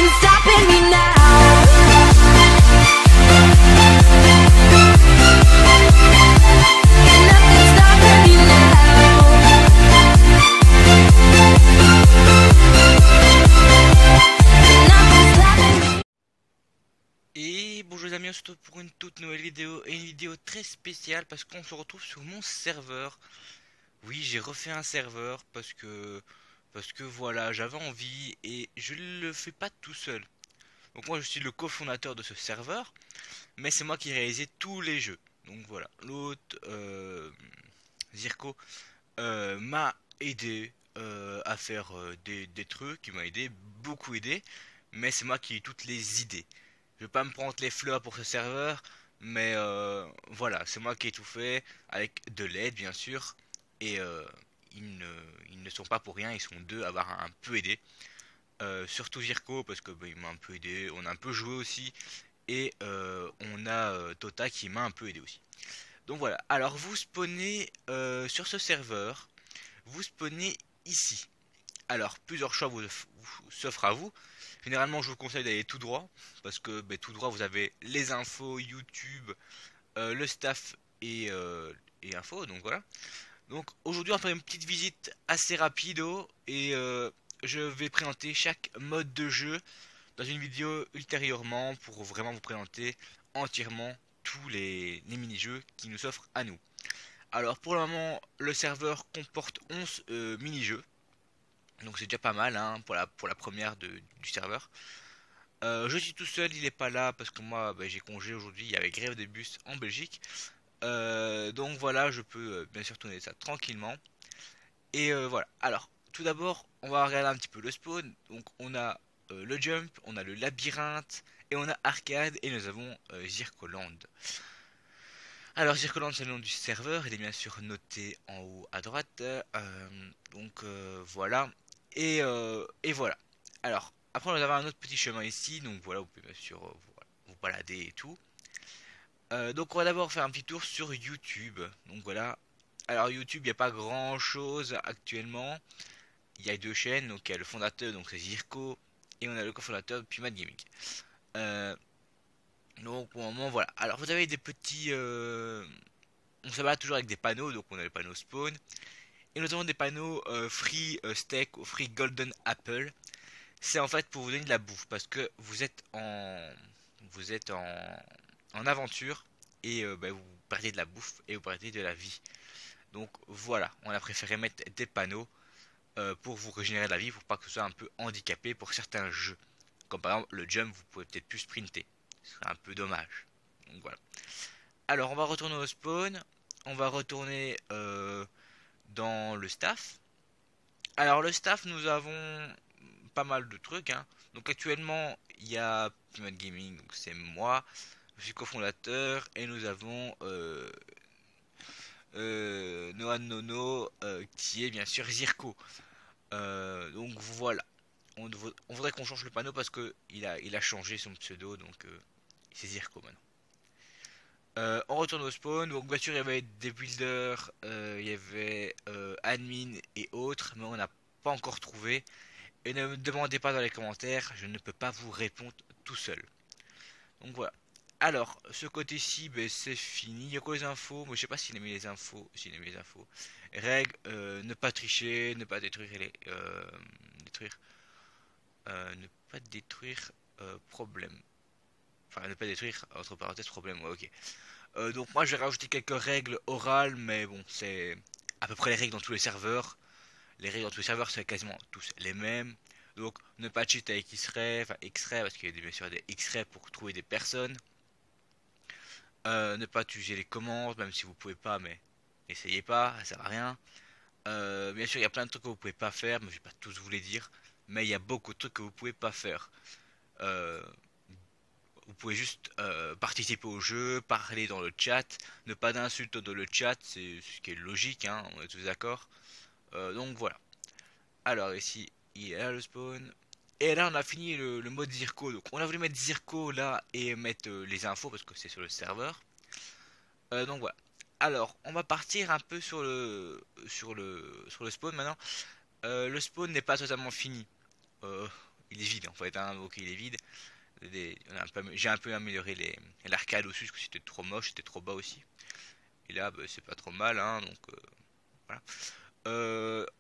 stopping me now. Nothing's stopping me now. Nothing's stopping me. Et bonjour les amis, on se retrouve pour une toute nouvelle vidéo et une vidéo très spéciale parce qu'on se retrouve sur mon serveur. Oui, j'ai refait un serveur parce que voilà, j'avais envie et je le fais pas tout seul. Donc moi je suis le cofondateur de ce serveur, mais c'est moi qui réalisais tous les jeux. Donc voilà, l'autre Zirko m'a aidé à faire des trucs, il m'a aidé, beaucoup aidé, mais c'est moi qui ai toutes les idées. Je vais pas me prendre les fleurs pour ce serveur, mais voilà, c'est moi qui ai tout fait, avec de l'aide bien sûr, et ils ne sont pas pour rien, ils sont deux à avoir un peu aidé. Surtout Zirko, parce que bah, il m'a un peu aidé, on a un peu joué aussi, et on a Tota qui m'a un peu aidé aussi. Donc voilà, alors vous spawnez sur ce serveur, vous spawnez ici. Alors plusieurs choix s'offrent à vous. Généralement je vous conseille d'aller tout droit, parce que bah, tout droit vous avez les infos, YouTube, le staff et infos, donc voilà. Donc aujourd'hui on va faire une petite visite assez rapido, et je vais présenter chaque mode de jeu dans une vidéo ultérieurement pour vraiment vous présenter entièrement tous les mini-jeux qui nous s'offrent à nous. Alors pour le moment le serveur comporte 11 mini-jeux, donc c'est déjà pas mal hein, pour la première du serveur. Je suis tout seul, il est pas là parce que moi bah, j'ai congé aujourd'hui, il y avait grève des bus en Belgique. Donc voilà, je peux bien sûr tourner ça tranquillement. Et voilà, alors tout d'abord on va regarder un petit peu le spawn. Donc on a le jump, on a le labyrinthe et on a arcade et nous avons Zircoland. Alors Zircoland c'est le nom du serveur, il est bien sûr noté en haut à droite. Voilà. Et voilà. Alors après nous avons un autre petit chemin ici, donc voilà, vous pouvez bien sûr vous balader et tout. Donc on va d'abord faire un petit tour sur YouTube. Donc voilà. Alors YouTube, il n'y a pas grand chose actuellement. Il y a deux chaînes, donc il y a le fondateur, donc c'est Zirko, et on a le cofondateur Pumat Gaming. Donc pour le moment voilà. Alors vous avez des petits... on se bat toujours avec des panneaux, donc on a le panneau spawn. Et nous avons des panneaux free steak ou free golden apple. C'est en fait pour vous donner de la bouffe, parce que vous êtes en aventure, et bah, vous perdez de la bouffe et vous perdez de la vie. Donc voilà, on a préféré mettre des panneaux pour vous régénérer de la vie, pour pas que ce soit un peu handicapé pour certains jeux. Comme par exemple le jump, vous pouvez peut-être plus sprinter. Ce serait un peu dommage. Donc voilà. Alors on va retourner au spawn. On va retourner dans le staff. Alors le staff, nous avons pas mal de trucs. Hein. Donc actuellement, il y a Pimon Gaming, donc c'est moi. Je suis cofondateur et nous avons Noah Nono qui est bien sûr Zirko. Donc voilà. On voudrait qu'on change le panneau parce que il a changé son pseudo, donc c'est Zirko maintenant. On retourne au spawn, donc bien sûr il y avait des builders, il y avait admin et autres, mais on n'a pas encore trouvé. Et ne me demandez pas dans les commentaires, je ne peux pas vous répondre tout seul. Donc voilà. Alors, ce côté-ci, ben, c'est fini. Il y a quoi les infos? Moi, je sais pas s'il a mis les infos. S'il a mis les infos. Règles, ne pas tricher, ne pas détruire les... ne pas détruire problème. Enfin, ne pas détruire, entre parenthèses, problème. Ouais, ok. Donc moi, je vais rajouter quelques règles orales, mais bon, c'est à peu près les règles dans tous les serveurs. Les règles dans tous les serveurs, c'est quasiment tous les mêmes. Donc, ne pas cheat avec X-Ray, enfin X-Ray, parce qu'il y a bien sûr des X-Ray pour trouver des personnes. Ne pas utiliser les commandes, même si vous pouvez pas, mais essayez pas, ça sert à rien. Bien sûr, il y a plein de trucs que vous pouvez pas faire, mais je vais pas tous vous les dire. Mais il y a beaucoup de trucs que vous pouvez pas faire. Euh, vous pouvez juste participer au jeu, parler dans le chat, ne pas d'insultes dans le chat, c'est ce qui est logique, hein, on est tous d'accord. Donc voilà. Alors ici, il y a le spawn. Et là, on a fini le mode Zirko. Donc, on a voulu mettre Zirko là et mettre les infos parce que c'est sur le serveur. Donc voilà. Alors, on va partir un peu sur le spawn maintenant. Le spawn n'est pas totalement fini. Il est vide en fait, hein, donc il est vide. J'ai un peu amélioré l'arcade au-dessus parce que c'était trop moche, c'était trop bas aussi. Et là, bah, c'est pas trop mal, hein, donc voilà.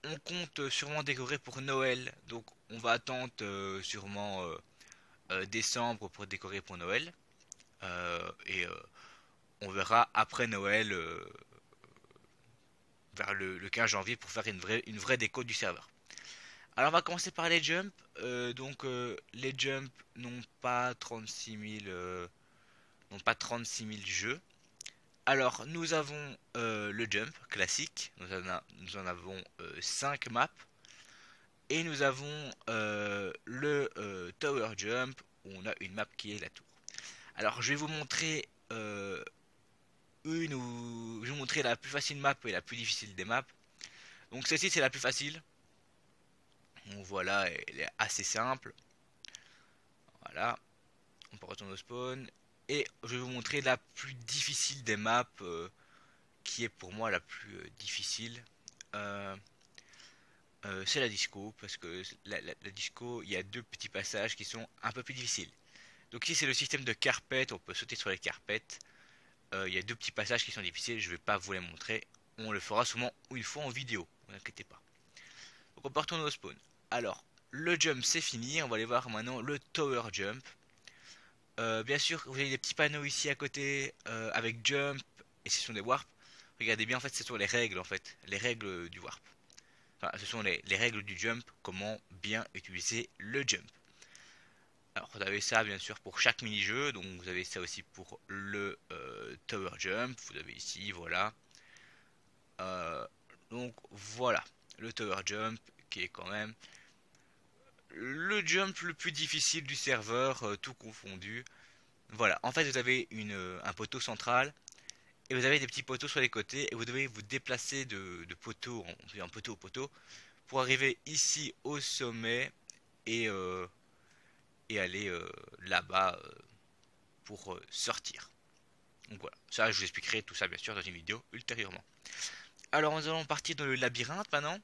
On compte sûrement décorer pour Noël, donc on va attendre sûrement décembre pour décorer pour Noël. Et on verra après Noël, vers le 15 janvier, pour faire une vraie déco du serveur. Alors on va commencer par les jumps. Les jumps n'ont pas 36 000 jeux. Alors nous avons le jump classique, nous en avons 5 maps. Et nous avons le tower jump, où on a une map qui est la tour. Alors je vais vous montrer je vais vous montrer la plus facile map et la plus difficile des maps. Donc celle-ci c'est la plus facile. Donc voilà, elle est assez simple. Voilà, on peut retourner au spawn. Et je vais vous montrer la plus difficile des maps, qui est pour moi la plus difficile. C'est la disco, parce que la disco, il y a deux petits passages qui sont un peu plus difficiles. Donc ici c'est le système de carpet, on peut sauter sur les carpettes. Il y a deux petits passages qui sont difficiles, je ne vais pas vous les montrer. On le fera souvent une fois en vidéo, ne vous inquiétez pas. Donc on peut retourner au spawn. Alors, le jump c'est fini, on va aller voir maintenant le tower jump. Bien sûr, vous avez des petits panneaux ici à côté avec jump et ce sont des warps. Regardez bien, en fait, ce sont les règles, en fait, les règles du warp. Enfin, ce sont les règles du jump, comment bien utiliser le jump. Alors, vous avez ça, bien sûr, pour chaque mini-jeu. Donc, vous avez ça aussi pour le tower jump. Vous avez ici, voilà. Donc, voilà, le tower jump, qui est quand même le jump le plus difficile du serveur, tout confondu. Voilà, en fait vous avez un poteau central et vous avez des petits poteaux sur les côtés et vous devez vous déplacer de poteau en poteau au poteau pour arriver ici au sommet et, aller là-bas pour sortir. Donc voilà, ça je vous expliquerai tout ça bien sûr dans une vidéo ultérieurement. Alors nous allons partir dans le labyrinthe maintenant.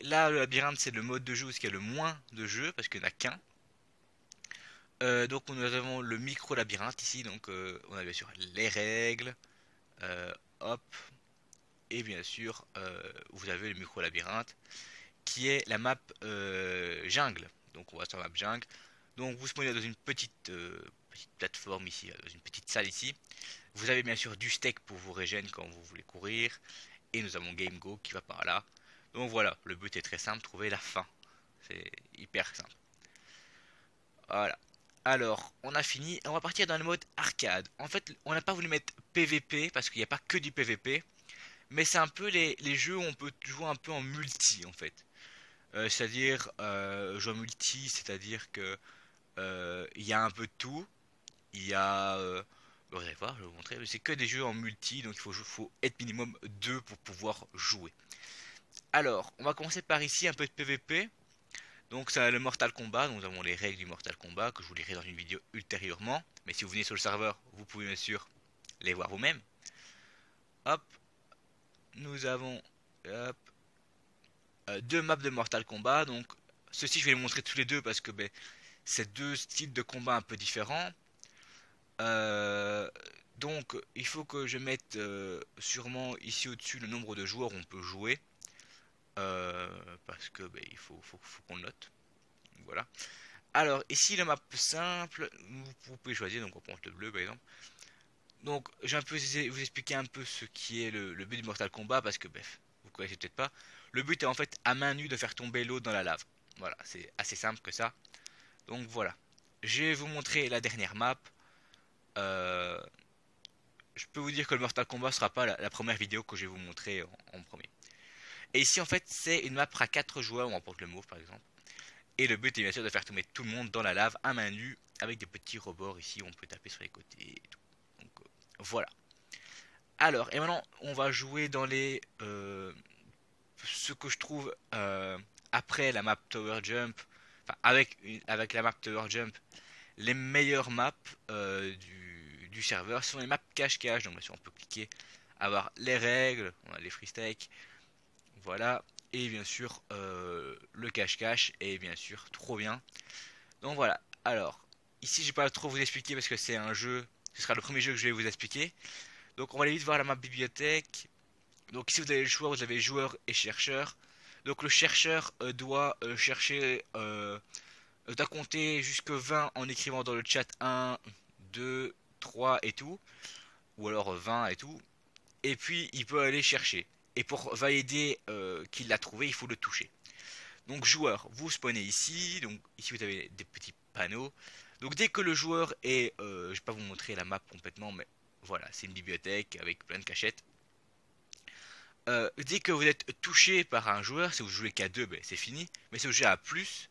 Là le labyrinthe c'est le mode de jeu où il y a le moins de jeux parce qu'il n'y en a qu'un. Donc nous avons le micro labyrinthe ici, donc on a bien sûr les règles, hop, et bien sûr vous avez le micro labyrinthe qui est la map jungle. Donc on va sur la map jungle. Donc vous spawnez dans une petite plateforme ici, dans une petite salle ici. Vous avez bien sûr du steak pour vous régénérer quand vous voulez courir, et nous avons Game Go qui va par là. Donc voilà, le but est très simple, trouver la fin. C'est hyper simple. Voilà. Alors, on a fini. On va partir dans le mode arcade. En fait, on n'a pas voulu mettre PVP parce qu'il n'y a pas que du PVP. Mais c'est un peu les jeux où on peut jouer un peu en multi en fait. C'est-à-dire, jouer en multi, c'est-à-dire que il y a un peu de tout. Il y a. Vous allez voir, je vais vous montrer. C'est que des jeux en multi, donc faut être minimum 2 pour pouvoir jouer. Alors, on va commencer par ici un peu de PVP. Donc ça le Mortal Kombat, nous avons les règles du Mortal Kombat que je vous lirai dans une vidéo ultérieurement. Mais si vous venez sur le serveur, vous pouvez bien sûr les voir vous-même. Hop, nous avons hop, deux maps de Mortal Kombat. Donc ceci je vais les montrer tous les deux parce que c'est deux styles de combat un peu différents. Donc il faut que je mette sûrement ici au-dessus le nombre de joueurs où on peut jouer. Parce que il faut qu'on note. Voilà. Alors ici la map simple, vous pouvez choisir, donc on prend le bleu par exemple. Donc je vais un peu vous expliquer un peu ce qui est le but du Mortal Kombat parce que vous connaissez peut-être pas. Le but est en fait à main nue de faire tomber l'eau dans la lave. Voilà, c'est assez simple que ça. Donc voilà. Je vais vous montrer la dernière map. Je peux vous dire que le Mortal Kombat sera pas la première vidéo que je vais vous montrer en premier. Et ici en fait c'est une map à 4 joueurs, on remporte le move par exemple. Et le but est bien sûr de faire tomber tout le monde dans la lave à main nue avec des petits rebords ici où on peut taper sur les côtés et tout. Donc voilà. Alors et maintenant on va jouer dans les ce que je trouve après la map Tower Jump, enfin avec la map Tower Jump, les meilleures maps du serveur sont les maps cache-cache. Donc bien sûr on peut cliquer, avoir les règles, on a les free stake. Voilà. et bien sûr le cache-cache est bien sûr trop bien. Donc voilà, alors ici je vais pas trop vous expliquer parce que c'est un jeu, ce sera le premier jeu que je vais vous expliquer. Donc on va aller vite voir la map bibliothèque. Donc ici vous avez le choix, vous avez joueur et chercheur. Donc le chercheur doit chercher, doit compter jusque 20 en écrivant dans le chat 1, 2, 3 et tout. Ou alors 20 et tout. Et puis il peut aller chercher. Et pour valider qu'il l'a trouvé, il faut le toucher. Donc joueur, vous spawnez ici. Donc ici vous avez des petits panneaux. Donc dès que le joueur est... je vais pas vous montrer la map complètement, mais voilà, c'est une bibliothèque avec plein de cachettes. Dès que vous êtes touché par un joueur, si vous jouez qu'à 2, ben, c'est fini. Mais si vous jouez à plus,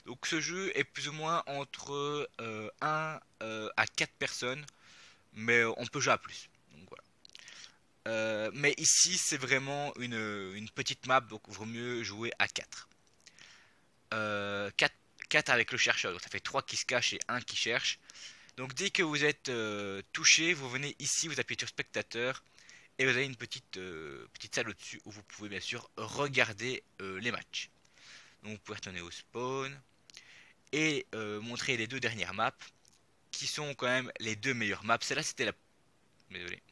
donc ce jeu est plus ou moins entre 1 à 4 personnes. Mais on peut jouer à plus. Donc voilà. Mais ici c'est vraiment une petite map, donc vaut mieux jouer à 4. 4 avec le chercheur, donc ça fait 3 qui se cachent et 1 qui cherche. Donc dès que vous êtes touché, vous venez ici, vous appuyez sur spectateur et vous avez une petite salle au-dessus où vous pouvez bien sûr regarder les matchs. Donc vous pouvez retourner au spawn et montrer les deux dernières maps qui sont quand même les deux meilleures maps. Celle-là c'était la... Désolé.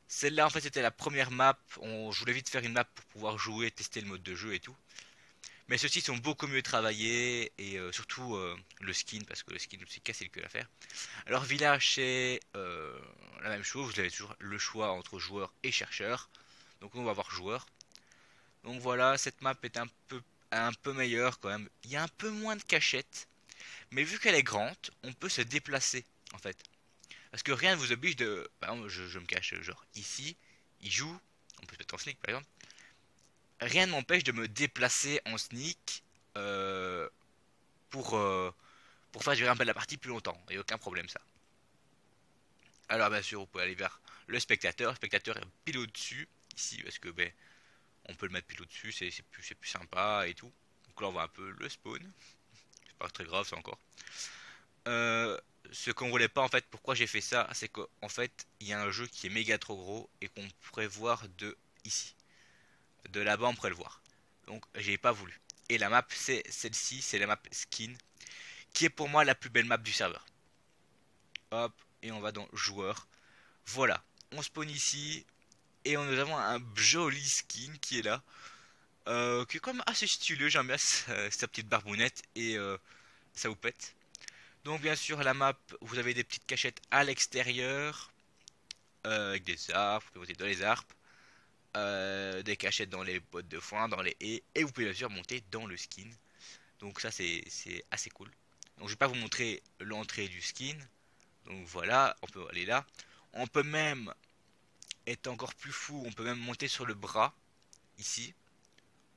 Celle-là en fait c'était la première map. Je voulais vite faire une map pour pouvoir jouer, tester le mode de jeu et tout. Mais ceux-ci sont beaucoup mieux travaillés et surtout le skin parce que le skin c'est cassé le cul à faire. Alors village c'est la même chose, vous avez toujours le choix entre joueur et chercheur. Donc on va voir joueur. Donc voilà, cette map est un peu meilleure quand même. Il y a un peu moins de cachettes, mais vu qu'elle est grande, on peut se déplacer en fait. Parce que rien ne vous oblige de... Par exemple, je me cache genre ici, il joue, on peut se mettre en sneak par exemple. Rien ne m'empêche de me déplacer en sneak euh, pour, euh, pour faire durer un peu la partie plus longtemps. Il n'y a aucun problème ça. Alors bien sûr, vous pouvez aller vers le spectateur. Le spectateur est pile au-dessus, ici, parce que ben, on peut le mettre pile au-dessus, c'est plus sympa et tout. Donc là on voit un peu le spawn. C'est pas très grave ça encore. Euh, Ce qu'on voulait pas en fait, pourquoi j'ai fait ça, c'est qu'en fait il y a un jeu qui est méga trop gros et qu'on pourrait voir de ici. De là-bas on pourrait le voir. Donc j'ai pas voulu. Et la map c'est celle-ci, c'est la map skin, qui est pour moi la plus belle map du serveur. Hop, et on va dans joueur. Voilà, on spawn ici et nous avons un joli skin qui est là. Qui est quand même assez stylé, j'aime bien sa petite barbounette et ça vous pète. Donc bien sûr la map, vous avez des petites cachettes à l'extérieur, avec des arbres, vous pouvez monter dans les arbres, des cachettes dans les bottes de foin, dans les haies, et vous pouvez bien sûr monter dans le skin. Donc ça c'est assez cool. Donc je vais pas vous montrer l'entrée du skin. Donc voilà, on peut aller là. On peut même être encore plus fou, on peut même monter sur le bras, ici,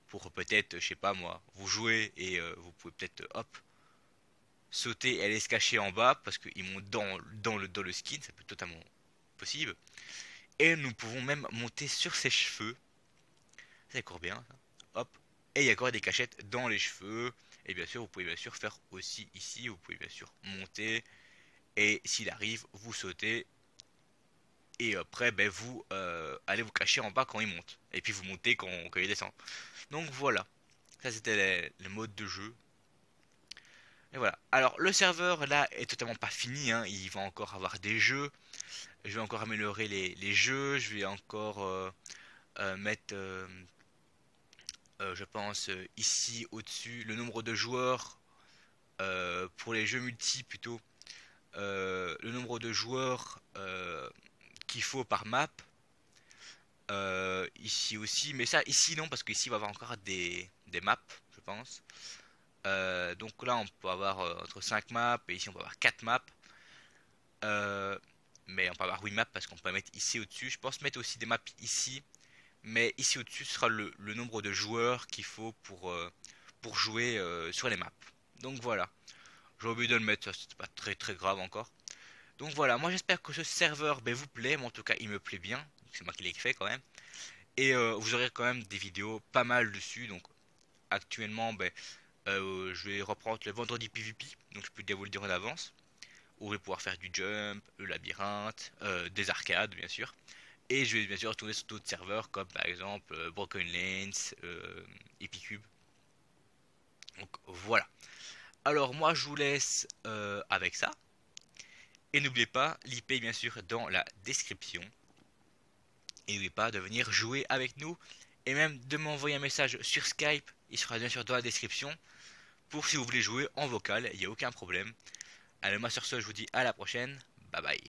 pour peut-être, je sais pas moi, vous jouez et vous pouvez peut-être, hop, sauter et aller se cacher en bas parce qu'ils montent dans le skin, ça peut être totalement possible. Et nous pouvons même monter sur ses cheveux. C'est encore bien, ça. Hop. Et il y a encore des cachettes dans les cheveux. Et bien sûr, vous pouvez bien sûr faire aussi ici. Vous pouvez bien sûr monter. Et s'il arrive, vous sautez. Et après, ben, vous allez vous cacher en bas quand il monte. Et puis vous montez quand il descend. Donc voilà. Ça, c'était le mode de jeu. Et voilà. Alors le serveur là est totalement pas fini, hein. Il va encore avoir des jeux. Je vais encore améliorer les jeux. Je vais encore mettre, je pense, ici au-dessus le nombre de joueurs pour les jeux multi plutôt. Le nombre de joueurs qu'il faut par map. Ici aussi, mais ça ici non parce qu'ici il va y avoir encore des maps, je pense. Donc là on peut avoir entre 5 maps et ici on peut avoir 4 maps. Mais on peut avoir 8 maps parce qu'on peut mettre ici au-dessus. Je pense mettre aussi des maps ici. Mais ici au-dessus ce sera le nombre de joueurs qu'il faut pour jouer sur les maps. Donc voilà. J'ai oublié de le mettre, ça c'est pas très très grave encore. Donc voilà, moi j'espère que ce serveur ben, vous plaît. Mais en tout cas il me plaît bien. C'est moi qui l'ai fait quand même. Et vous aurez quand même des vidéos pas mal dessus. Donc actuellement ben, je vais reprendre le vendredi PVP. Donc je peux déjà vous le dire en avance. Où je vais pouvoir faire du jump, le labyrinthe, des arcades bien sûr. Et je vais bien sûr retourner sur d'autres serveurs comme par exemple Broken Lanes, Epicube. Donc voilà. Alors moi je vous laisse avec ça. Et n'oubliez pas, l'IP bien sûr dans la description. Et n'oubliez pas de venir jouer avec nous. Et même de m'envoyer un message sur Skype. Il sera bien sûr dans la description. Pour si vous voulez jouer en vocal, il n'y a aucun problème. Allez, moi sur ce, je vous dis à la prochaine. Bye bye.